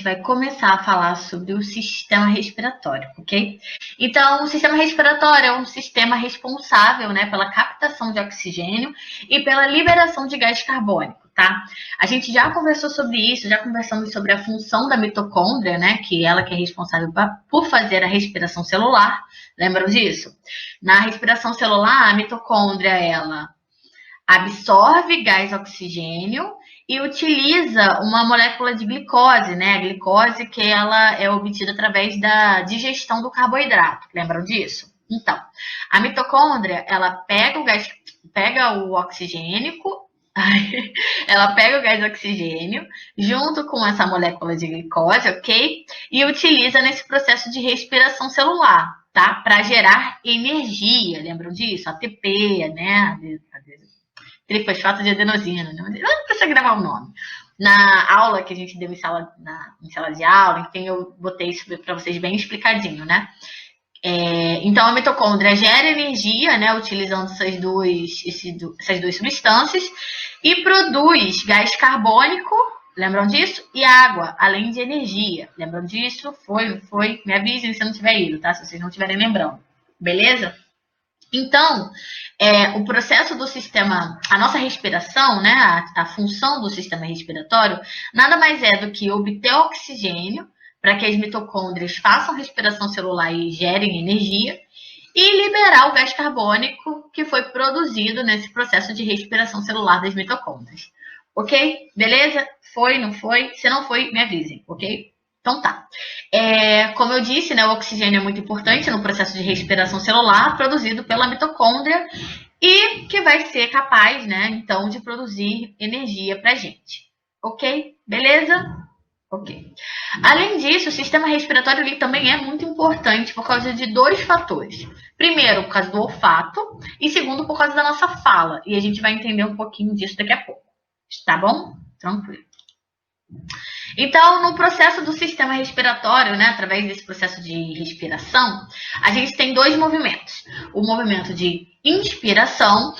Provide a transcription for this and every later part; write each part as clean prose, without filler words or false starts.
vai começar a falar sobre o sistema respiratório, ok? Então, o sistema respiratório é um sistema responsável, né, pela captação de oxigênio e pela liberação de gás carbônico, tá? A gente já conversou sobre isso, já conversamos sobre a função da mitocôndria, né, que ela que é responsável por fazer a respiração celular. Lembram disso? Na respiração celular, a mitocôndria, ela absorve gás oxigênio e utiliza uma molécula de glicose, né? A glicose que ela é obtida através da digestão do carboidrato. Lembram disso? Então, a mitocôndria, ela pega o oxigênio, ela pega o gás oxigênio junto com essa molécula de glicose, ok? E utiliza nesse processo de respiração celular, tá? Para gerar energia. Lembram disso? ATP, né? Trifosfato de adenosina, né? Não precisa gravar o nome. Na aula que a gente deu em sala de aula, enfim, eu botei isso para vocês bem explicadinho, né? Então, a mitocôndria gera energia, né, utilizando essas duas substâncias e produz gás carbônico, lembram disso? E água, além de energia. Lembram disso? Foi. Me avisem se não tiver ido, tá? Se vocês não estiverem lembrando. Beleza? Então, o processo do sistema, a nossa respiração, né, a função do sistema respiratório, nada mais é do que obter oxigênio para que as mitocôndrias façam respiração celular e gerem energia, e liberar o gás carbônico que foi produzido nesse processo de respiração celular das mitocôndrias. Ok? Beleza? Foi, não foi? Se não foi, me avisem, ok? Então tá. Como eu disse, né, o oxigênio é muito importante no processo de respiração celular produzido pela mitocôndria e que vai ser capaz, né, então, de produzir energia para a gente. Ok? Beleza? Ok. Além disso, o sistema respiratório ele também é muito importante por causa de dois fatores. Primeiro, por causa do olfato e segundo, por causa da nossa fala. E a gente vai entender um pouquinho disso daqui a pouco. Tá bom? Tranquilo. Então, no processo do sistema respiratório, né, através desse processo de respiração, a gente tem dois movimentos. O movimento de inspiração,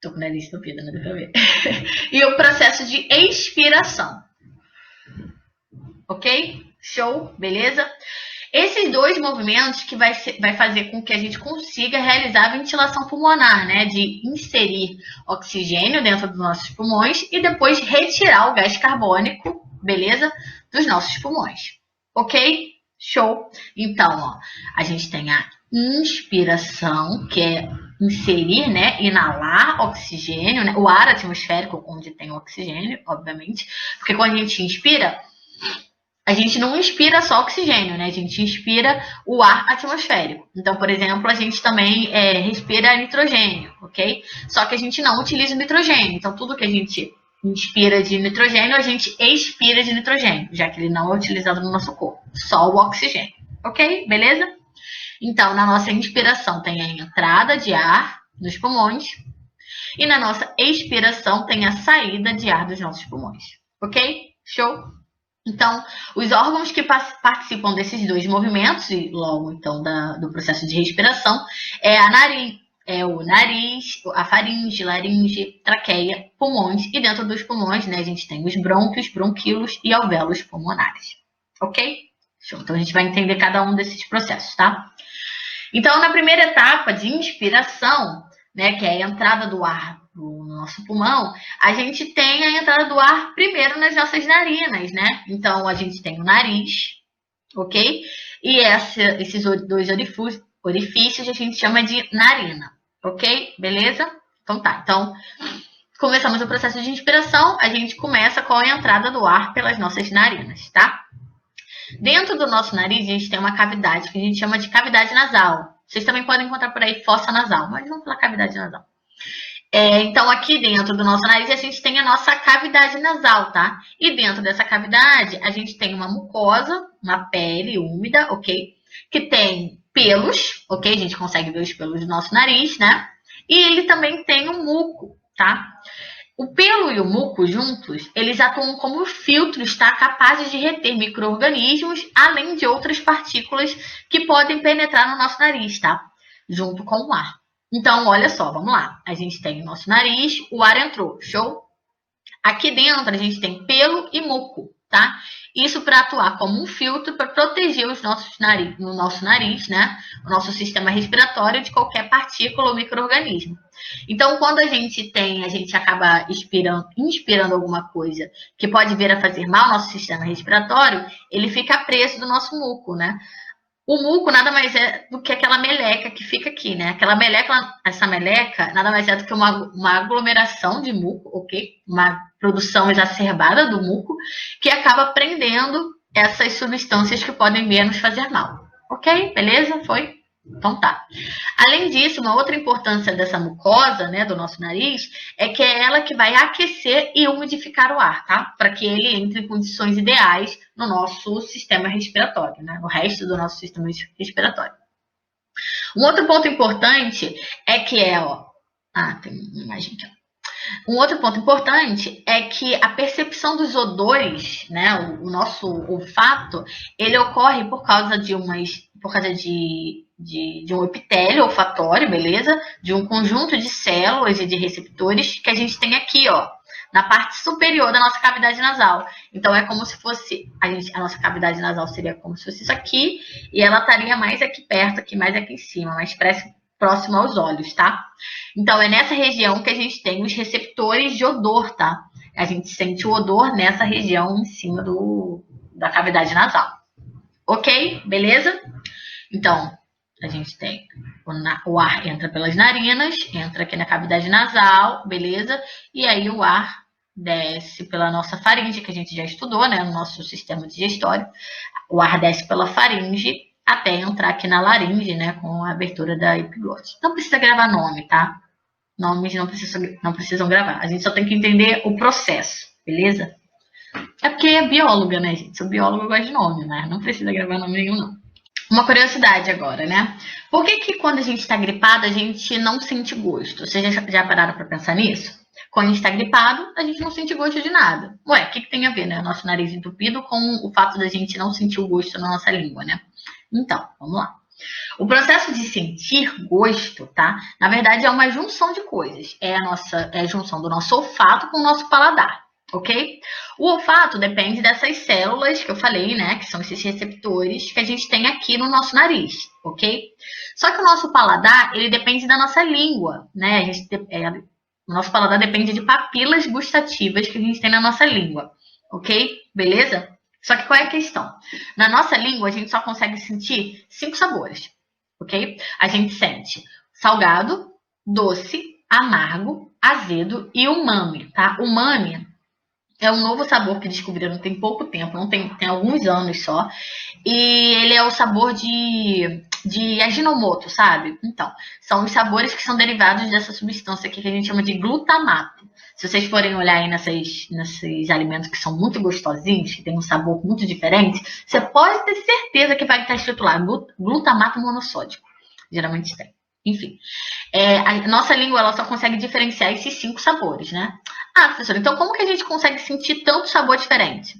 tô com o nariz estupido, né, dá pra ver, e o processo de expiração. Ok? Show? Beleza? Esses dois movimentos que vai fazer com que a gente consiga realizar a ventilação pulmonar, né? De inserir oxigênio dentro dos nossos pulmões e depois retirar o gás carbônico, beleza? Dos nossos pulmões. Ok? Show? Então, ó, a gente tem a inspiração, que é inserir, né? Inalar oxigênio, né? O ar atmosférico, onde tem oxigênio, obviamente. Porque quando a gente inspira, a gente não inspira só oxigênio, né? A gente inspira o ar atmosférico. Então, por exemplo, a gente também respira nitrogênio, ok? Só que a gente não utiliza o nitrogênio. Então, tudo que a gente inspira de nitrogênio, a gente expira de nitrogênio, já que ele não é utilizado no nosso corpo. Só o oxigênio, ok? Beleza? Então, na nossa inspiração tem a entrada de ar nos pulmões e na nossa expiração tem a saída de ar dos nossos pulmões, ok? Show? Então, os órgãos que participam desses dois movimentos, e logo então do processo de respiração, o nariz, a faringe, laringe, traqueia, pulmões, e dentro dos pulmões, né, a gente tem os brônquios, bronquíolos e alvéolos pulmonares. Ok? Show. Então, a gente vai entender cada um desses processos, tá? Então, na primeira etapa de inspiração, né, que é a entrada do ar no nosso pulmão, a gente tem a entrada do ar primeiro nas nossas narinas, né? Então, a gente tem o nariz, ok? E esses dois orifícios a gente chama de narina, ok? Beleza? Então tá. Então, começamos o processo de inspiração, a gente começa com a entrada do ar pelas nossas narinas, tá? Dentro do nosso nariz, a gente tem uma cavidade que a gente chama de cavidade nasal. Vocês também podem encontrar por aí fossa nasal, mas não pela cavidade nasal. Então, aqui dentro do nosso nariz, a gente tem a nossa cavidade nasal, tá? E dentro dessa cavidade, a gente tem uma mucosa, uma pele úmida, ok? Que tem pelos, ok? A gente consegue ver os pelos do nosso nariz, né? E ele também tem um muco, tá? O pelo e o muco juntos, eles atuam como filtros, tá? Capazes de reter micro-organismos, além de outras partículas que podem penetrar no nosso nariz, tá? Junto com o ar. Então, olha só, vamos lá. A gente tem o nosso nariz, o ar entrou, show? Aqui dentro a gente tem pelo e muco, tá? Isso para atuar como um filtro para proteger o nosso nariz, né? O nosso sistema respiratório de qualquer partícula ou micro-organismo. Então, quando a gente acaba inspirando alguma coisa que pode vir a fazer mal ao nosso sistema respiratório, ele fica preso do nosso muco, né? O muco nada mais é do que aquela meleca que fica aqui, né? Essa meleca nada mais é do que uma aglomeração de muco, ok? Uma produção exacerbada do muco que acaba prendendo essas substâncias que podem vir a nos fazer mal. Ok? Beleza? Foi? Então tá. Além disso, uma outra importância dessa mucosa, né, do nosso nariz, é que é ela que vai aquecer e umidificar o ar, tá? Para que ele entre em condições ideais no nosso sistema respiratório, né? No resto do nosso sistema respiratório. Um outro ponto importante é que tem uma imagem aqui, ó. Um outro ponto importante é que a percepção dos odores, né, o nosso olfato, ele ocorre por causa de um epitélio olfatório, beleza? De um conjunto de células e de receptores que a gente tem aqui, ó, na parte superior da nossa cavidade nasal. Então é como se fosse a nossa cavidade nasal seria como se fosse isso aqui e ela estaria mais aqui perto, mais aqui em cima, mais próximo aos olhos, tá? Então, é nessa região que a gente tem os receptores de odor, tá? A gente sente o odor nessa região em cima da cavidade nasal. Ok? Beleza? Então, a gente tem o ar entra pelas narinas, entra aqui na cavidade nasal, beleza? E aí o ar desce pela nossa faringe, que a gente já estudou, né? No nosso sistema digestório. O ar desce pela faringe até entrar aqui na laringe, né? Com a abertura da epiglote. Não precisa gravar nome, tá? Nomes não precisam gravar. A gente só tem que entender o processo, beleza? É porque é bióloga, né, gente? Sou bióloga, eu gosto de nome, mas não precisa gravar nome nenhum, não. Uma curiosidade agora, né? Por que quando a gente está gripado, a gente não sente gosto? Vocês já pararam para pensar nisso? Quando a gente está gripado, a gente não sente gosto de nada. Ué, o que tem a ver, né? Nosso nariz entupido com o fato da gente não sentir o gosto na nossa língua, né? Então, vamos lá. O processo de sentir gosto, tá? Na verdade, é uma junção de coisas. É a junção do nosso olfato com o nosso paladar, ok? O olfato depende dessas células que eu falei, né? Que são esses receptores que a gente tem aqui no nosso nariz, ok? Só que o nosso paladar, ele depende da nossa língua, né? O nosso paladar depende de papilas gustativas que a gente tem na nossa língua, ok? Beleza? Só que qual é a questão? Na nossa língua, a gente só consegue sentir 5 sabores, ok? A gente sente salgado, doce, amargo, azedo e umami, tá? Umami é um novo sabor que descobriram tem pouco tempo, tem alguns anos só. E ele é o sabor de Ajinomoto, sabe? Então, são os sabores que são derivados dessa substância aqui que a gente chama de glutamato. Se vocês forem olhar aí nesses alimentos que são muito gostosinhos, que tem um sabor muito diferente, você pode ter certeza que vai estar escrito lá, glutamato monossódico. Geralmente tem. Enfim, a nossa língua ela só consegue diferenciar esses 5 sabores, né? Ah, professor, então como que a gente consegue sentir tanto sabor diferente?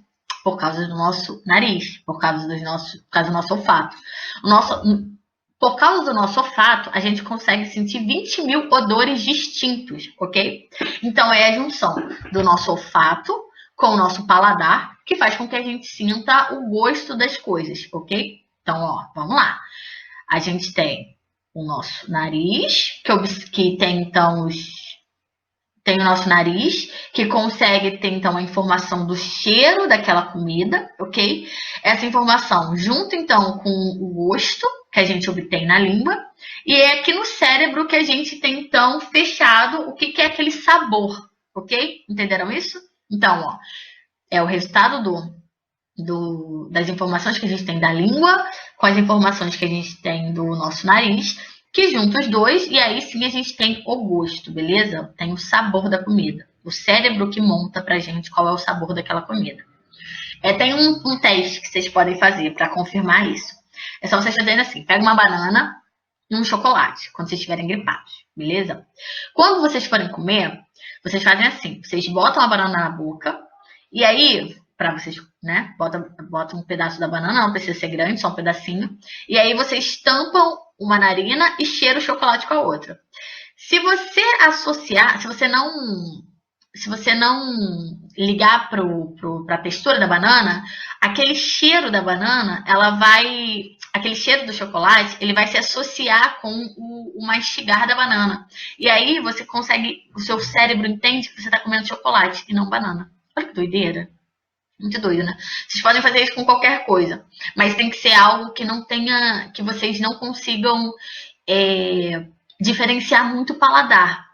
Por causa do nosso nariz, por causa do nosso olfato. Por causa do nosso olfato, a gente consegue sentir 20 mil odores distintos, ok? Então, é a junção do nosso olfato com o nosso paladar que faz com que a gente sinta o gosto das coisas, ok? Então, vamos lá. A gente tem o nosso nariz, que tem, então, tem o nosso nariz, que consegue ter, então, a informação do cheiro daquela comida, ok? Essa informação junto, então, com o gosto que a gente obtém na língua, e é aqui no cérebro que a gente tem, então, fechado o que é aquele sabor, ok? Entenderam isso? Então, é o resultado das informações que a gente tem da língua, com as informações que a gente tem do nosso nariz, que junta os dois, e aí sim a gente tem o gosto, beleza? Tem o sabor da comida. O cérebro que monta pra gente qual é o sabor daquela comida. Tem um teste que vocês podem fazer para confirmar isso. É só vocês fazerem assim, pega uma banana e um chocolate, quando vocês estiverem gripados, beleza? Quando vocês forem comer, vocês fazem assim, vocês botam a banana na boca, e aí, para vocês, né, botam um pedaço da banana, não precisa ser grande, só um pedacinho, e aí vocês tampam uma narina e cheiram o chocolate com a outra. Se você não se você não ligar para a textura da banana, aquele cheiro da banana, aquele cheiro do chocolate, ele vai se associar com o mastigar da banana. E aí você consegue, o seu cérebro entende que você está comendo chocolate e não banana. Olha que doideira. Muito doido, né? Vocês podem fazer isso com qualquer coisa, mas tem que ser algo que não tenha, que vocês não consigam diferenciar muito o paladar,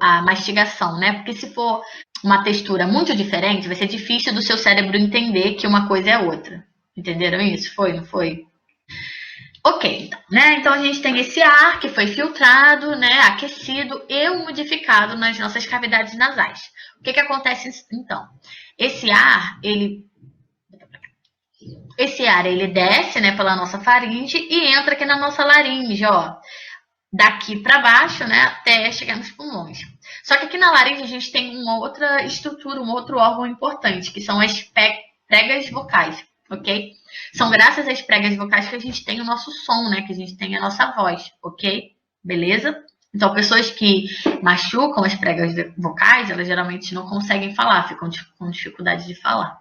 a mastigação, né? Porque se for uma textura muito diferente, vai ser difícil do seu cérebro entender que uma coisa é outra. Entenderam isso? Foi, não foi? Ok, então, né? Então a gente tem esse ar que foi filtrado, né? Aquecido e umidificado nas nossas cavidades nasais. O que acontece então? Esse ar, ele desce, né, pela nossa faringe e entra aqui na nossa laringe, ó. Daqui para baixo, né, até chegar nos pulmões. Só que aqui na laringe a gente tem uma outra estrutura, um outro órgão importante, que são as pregas vocais, ok? São graças às pregas vocais que a gente tem o nosso som, né, que a gente tem a nossa voz, ok? Beleza? Então, pessoas que machucam as pregas vocais, elas geralmente não conseguem falar, ficam com dificuldade de falar,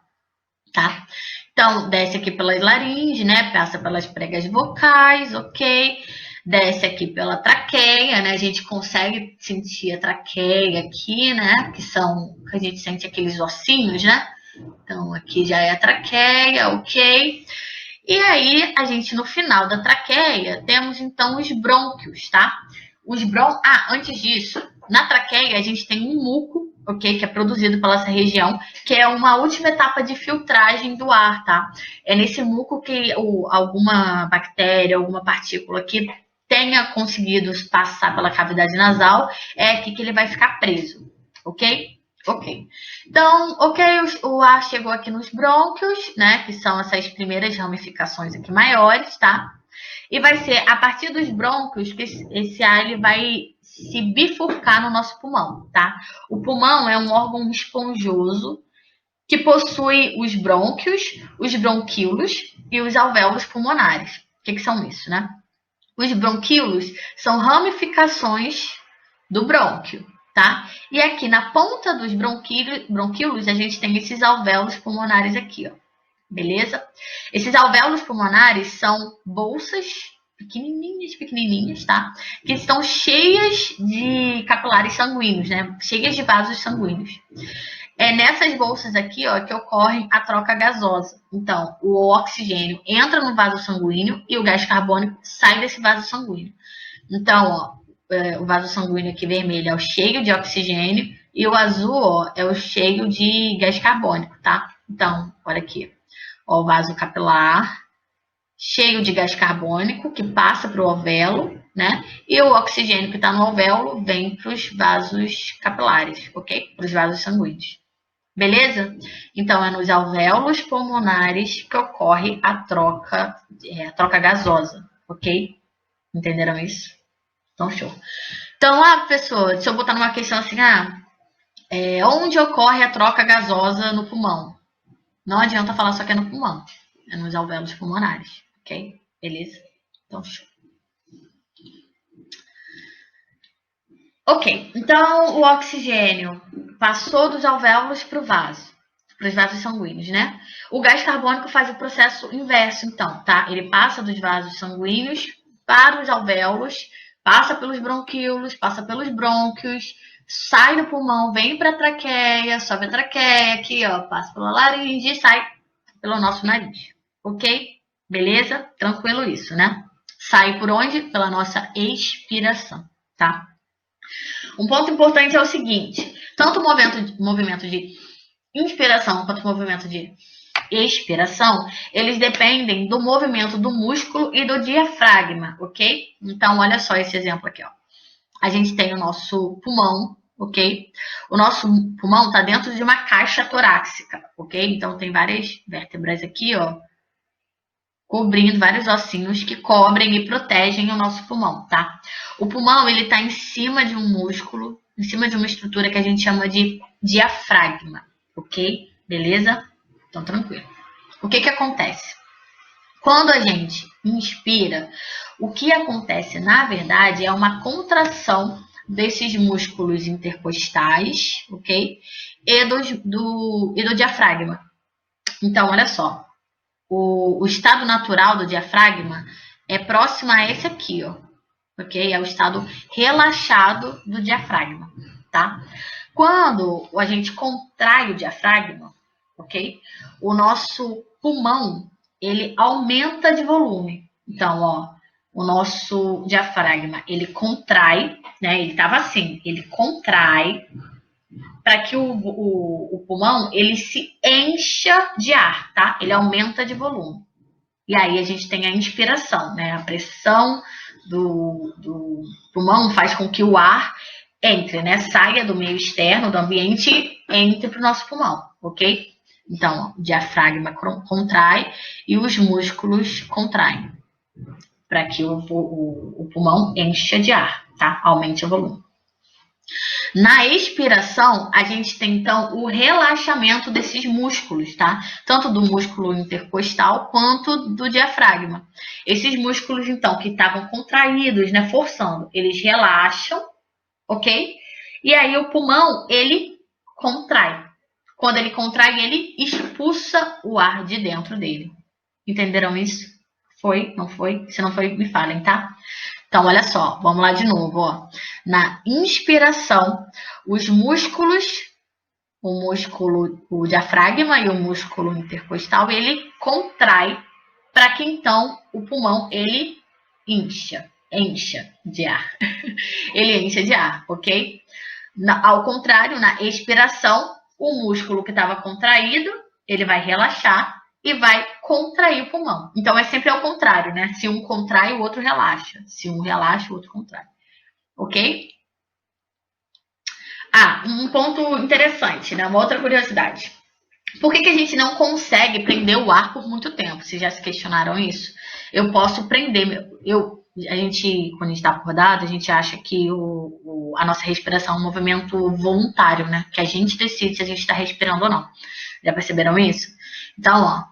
tá? Então, desce aqui pela laringe, né, passa pelas pregas vocais, ok? Desce aqui pela traqueia, né? A gente consegue sentir a traqueia aqui, né? Que a gente sente aqueles ossinhos, né? Então, aqui já é a traqueia, ok? E aí, a gente, no final da traqueia, temos, então, os brônquios, tá? Antes disso, na traqueia, a gente tem um muco, ok? Que é produzido pela essa região, que é uma última etapa de filtragem do ar, tá? É nesse muco que alguma bactéria, alguma partícula que tenha conseguido passar pela cavidade nasal, é aqui que ele vai ficar preso, ok? Ok. Então, ok, o ar chegou aqui nos brônquios, né? Que são essas primeiras ramificações aqui maiores, tá? E vai ser a partir dos brônquios que esse ar ele vai se bifurcar no nosso pulmão, tá? O pulmão é um órgão esponjoso que possui os brônquios, os bronquíolos e os alvéolos pulmonares. O que são isso, né? Os bronquíolos são ramificações do brônquio, tá? E aqui na ponta dos bronquíolos a gente tem esses alvéolos pulmonares aqui, ó. Beleza? Esses alvéolos pulmonares são bolsas pequenininhas, tá? Que estão cheias de capilares sanguíneos, né? Cheias de vasos sanguíneos. É nessas bolsas aqui, ó, que ocorre a troca gasosa. Então, o oxigênio entra no vaso sanguíneo e o gás carbônico sai desse vaso sanguíneo. Então, ó, o vaso sanguíneo aqui vermelho é o cheio de oxigênio e o azul, ó, é o cheio de gás carbônico, tá? Então, olha aqui. Ó, o vaso capilar cheio de gás carbônico que passa para o alvéolo, né? E o oxigênio que está no alvéolo vem para os vasos capilares, ok? Para os vasos sanguíneos. Beleza? Então, é nos alvéolos pulmonares que ocorre a troca gasosa, ok? Entenderam isso? Então, show. Então, pessoa, se eu botar numa questão assim, onde ocorre a troca gasosa no pulmão? Não adianta falar só que é no pulmão, é nos alvéolos pulmonares, ok? Beleza? Então, show. Ok, então o oxigênio passou dos alvéolos para os vasos sanguíneos, né? O gás carbônico faz o processo inverso, então, tá? Ele passa dos vasos sanguíneos para os alvéolos, passa pelos bronquíolos, passa pelos brônquios, sai do pulmão, vem para a traqueia, sobe a traqueia aqui, ó, passa pela laringe e sai pelo nosso nariz, ok? Beleza? Tranquilo isso, né? Sai por onde? Pela nossa expiração, tá? Um ponto importante é o seguinte: tanto o movimento de inspiração quanto o movimento de expiração, eles dependem do movimento do músculo e do diafragma, ok? Então, olha só esse exemplo aqui, ó. A gente tem o nosso pulmão, ok? O nosso pulmão está dentro de uma caixa torácica, ok? Então, tem várias vértebras aqui, ó, cobrindo vários ossinhos que cobrem e protegem o nosso pulmão, tá? O pulmão, ele tá em cima de um músculo, em cima de uma estrutura que a gente chama de diafragma, ok? Beleza? Então, tranquilo. O que acontece? Quando a gente inspira, o que acontece, na verdade, é uma contração desses músculos intercostais, ok? E do diafragma. Então, olha só. O estado natural do diafragma é próximo a esse aqui, ó. Ok? É o estado relaxado do diafragma, tá? Quando a gente contrai o diafragma, ok? O nosso pulmão, ele aumenta de volume. Então, ó, o nosso diafragma, ele contrai, né? Ele estava assim, ele contrai para que o pulmão, ele se encha de ar, tá? Ele aumenta de volume. E aí a gente tem a inspiração, né? A pressão do pulmão faz com que o ar entre, né? Saia do meio externo, do ambiente, entre para o nosso pulmão, ok? Então, ó, o diafragma contrai e os músculos contraem para que o pulmão encha de ar, tá? Aumente o volume. Na expiração, a gente tem então o relaxamento desses músculos, tá? Tanto do músculo intercostal quanto do diafragma. Esses músculos, então, que estavam contraídos, né, forçando, eles relaxam, ok? E aí o pulmão, ele contrai. Quando ele contrai, ele expulsa o ar de dentro dele. Entenderam isso? Foi? Não foi? Se não foi, me falem, tá? Então, olha só, vamos lá de novo, ó. Na inspiração, os músculos, o diafragma e o músculo intercostal, ele contrai para que então o pulmão ele encha de ar. Ele encha de ar, ok? Ao contrário, na expiração, o músculo que estava contraído, ele vai relaxar e vai contrair o pulmão. Então, é sempre ao contrário, né? Se um contrai, o outro relaxa. Se um relaxa, o outro contrai. Ok? Ah, um ponto interessante, né? Uma outra curiosidade. Por que a gente não consegue prender o ar por muito tempo? Vocês já se questionaram isso? Eu posso prender... A gente, quando a gente está acordado, a gente acha que a nossa respiração é um movimento voluntário, né? Que a gente decide se a gente está respirando ou não. Já perceberam isso? Então, ó,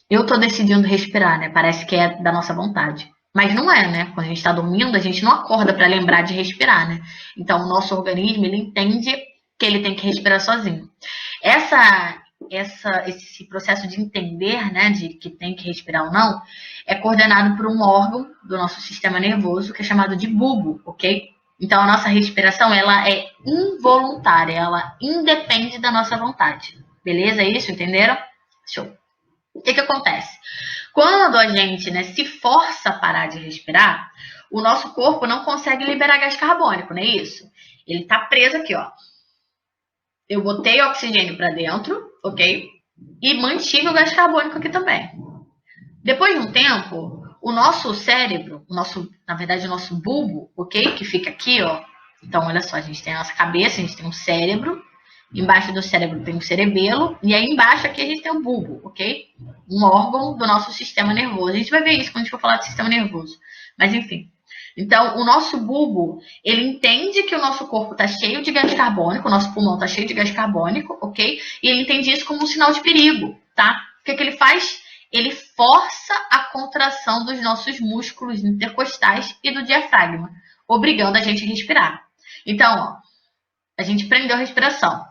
eu tô decidindo respirar, né? Parece que é da nossa vontade. Mas não é, né? Quando a gente está dormindo, a gente não acorda para lembrar de respirar, né? Então, o nosso organismo, ele entende que ele tem que respirar sozinho. Esse processo de entender, né, de que tem que respirar ou não, é coordenado por um órgão do nosso sistema nervoso que é chamado de bulbo, ok? Então, a nossa respiração, ela é involuntária, ela independe da nossa vontade. Beleza? É isso? Entenderam? Show. O que acontece? Quando a gente, né, se força a parar de respirar, o nosso corpo não consegue liberar gás carbônico, não é isso? Ele está preso aqui, ó. Eu botei oxigênio para dentro, ok? E mantive o gás carbônico aqui também. Depois de um tempo, o nosso cérebro, na verdade, o nosso bulbo, ok? Que fica aqui, ó. Então, olha só, a gente tem a nossa cabeça, a gente tem um cérebro. Embaixo do cérebro tem o cerebelo. E aí embaixo aqui a gente tem o bulbo, ok? Um órgão do nosso sistema nervoso. A gente vai ver isso quando a gente for falar do sistema nervoso. Mas, enfim. Então, o nosso bulbo, ele entende que o nosso corpo está cheio de gás carbônico, o nosso pulmão está cheio de gás carbônico, ok? E ele entende isso como um sinal de perigo, tá? O que ele faz? Ele força a contração dos nossos músculos intercostais e do diafragma, obrigando a gente a respirar. Então, ó, a gente prendeu a respiração.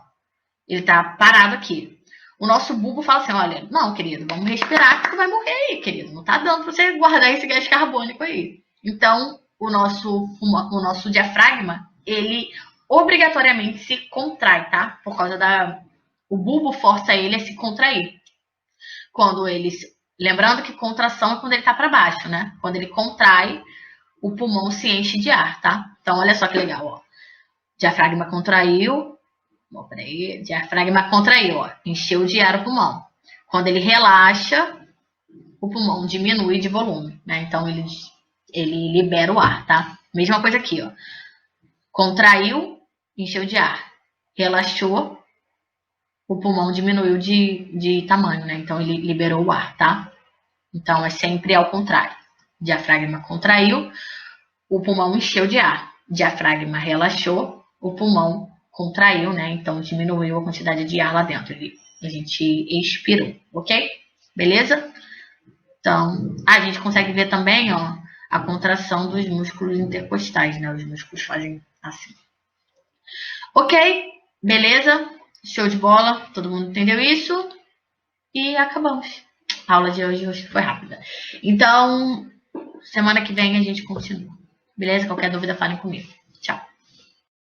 Ele está parado aqui. O nosso bulbo fala assim, olha, não, querido, vamos respirar que tu vai morrer aí, querido. Não tá dando para você guardar esse gás carbônico aí. Então, o nosso diafragma, ele obrigatoriamente se contrai, tá? Por causa o bulbo força ele a se contrair. Lembrando que contração é quando ele tá para baixo, né? Quando ele contrai, o pulmão se enche de ar, tá? Então, olha só que legal, ó. Diafragma contraiu. Bom, peraí. Diafragma contraiu, ó. Encheu de ar o pulmão. Quando ele relaxa, o pulmão diminui de volume, né? Então, ele libera o ar, tá? Mesma coisa aqui, ó. Contraiu, encheu de ar. Relaxou, o pulmão diminuiu de tamanho, né? Então, ele liberou o ar, tá? Então, é sempre ao contrário. Diafragma contraiu, o pulmão encheu de ar. Diafragma relaxou, o pulmão contraiu, né? Então, diminuiu a quantidade de ar lá dentro. A gente expirou, ok? Beleza? Então, a gente consegue ver também, ó, a contração dos músculos intercostais, né? Os músculos fazem assim. Ok? Beleza? Show de bola? Todo mundo entendeu isso? E acabamos. A aula de hoje foi rápida. Então, semana que vem a gente continua. Beleza? Qualquer dúvida, falem comigo.